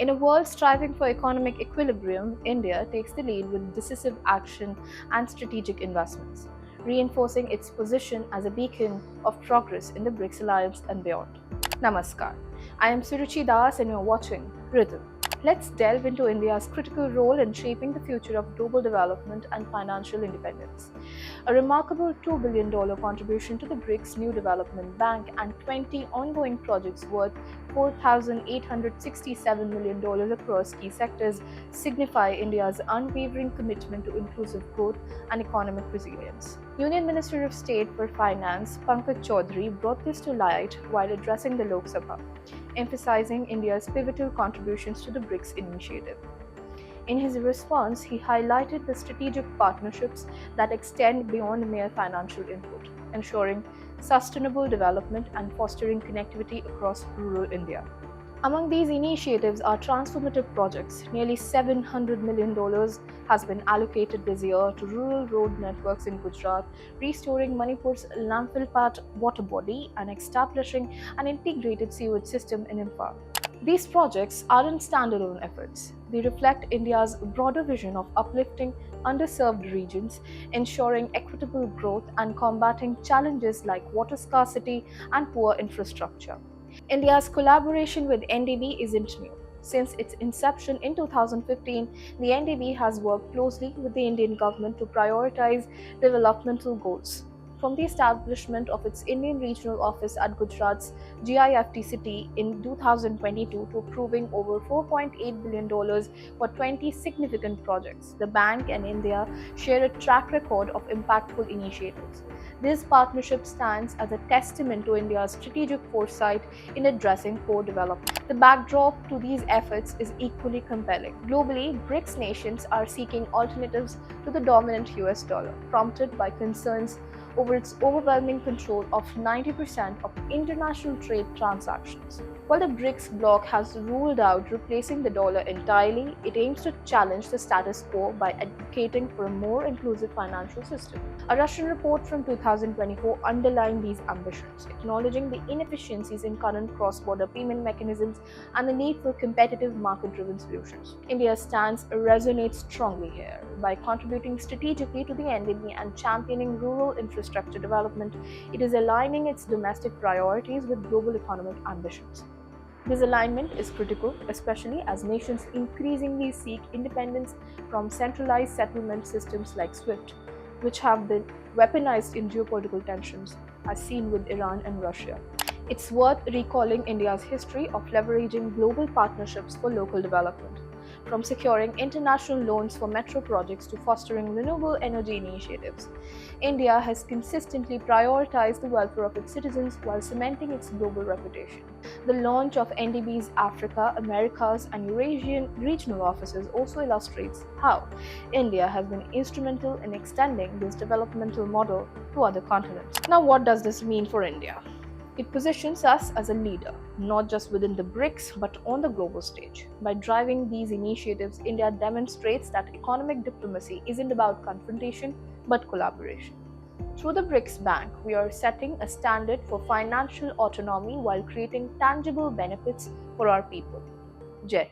In a world striving for economic equilibrium, India takes the lead with decisive action and strategic investments, reinforcing its position as a beacon of progress in the BRICS alliance and beyond. Namaskar. I am Suruchi Das and you're watching Rhythm. Let's delve into India's critical role in shaping the future of global development and financial independence. A remarkable $2 billion contribution to the BRICS New Development Bank and 20 ongoing projects worth $4,867 million across key sectors signify India's unwavering commitment to inclusive growth and economic resilience. Union Minister of State for Finance Pankaj Chaudhary brought this to light while addressing the Lok Sabha, emphasizing India's pivotal contributions to the BRICS initiative. In his response, he highlighted the strategic partnerships that extend beyond mere financial input, ensuring sustainable development and fostering connectivity across rural India. Among these initiatives are transformative projects. Nearly $700 million has been allocated this year to rural road networks in Gujarat, restoring Manipur's Lamphilpat water body and establishing an integrated sewage system in Imphal. These projects aren't standalone efforts. They reflect India's broader vision of uplifting underserved regions, ensuring equitable growth, and combating challenges like water scarcity and poor infrastructure. India's collaboration with NDB isn't new. Since its inception in 2015, the NDB has worked closely with the Indian government to prioritize developmental goals. From the establishment of its Indian regional office at Gujarat's GIFT city in 2022 to approving over $4.8 billion for 20 significant projects, the bank and India share a track record of impactful initiatives. This partnership stands as a testament to India's strategic foresight in addressing core development. The backdrop to these efforts is equally compelling. Globally, BRICS nations are seeking alternatives to the dominant US dollar, prompted by concerns over its overwhelming control of 90% of international trade transactions. While the BRICS bloc has ruled out replacing the dollar entirely, it aims to challenge the status quo by advocating for a more inclusive financial system. A Russian report from 2024 underlined these ambitions, acknowledging the inefficiencies in current cross-border payment mechanisms and the need for competitive market-driven solutions. India's stance resonates strongly here. By contributing strategically to the NDB and championing rural infrastructure development, it is aligning its domestic priorities with global economic ambitions. This alignment is critical, especially as nations increasingly seek independence from centralized settlement systems like SWIFT, which have been weaponized in geopolitical tensions, as seen with Iran and Russia. It's worth recalling India's history of leveraging global partnerships for local development, from securing international loans for metro projects to fostering renewable energy initiatives. India has consistently prioritized the welfare of its citizens while cementing its global reputation. The launch of NDB's Africa, Americas, and Eurasian regional offices also illustrates how India has been instrumental in extending this developmental model to other continents. Now, what does this mean for India? It positions us as a leader, not just within the BRICS but on the global stage. By driving these initiatives, India demonstrates that economic diplomacy isn't about confrontation but collaboration. Through the BRICS Bank, we are setting a standard for financial autonomy while creating tangible benefits for our people. Jai.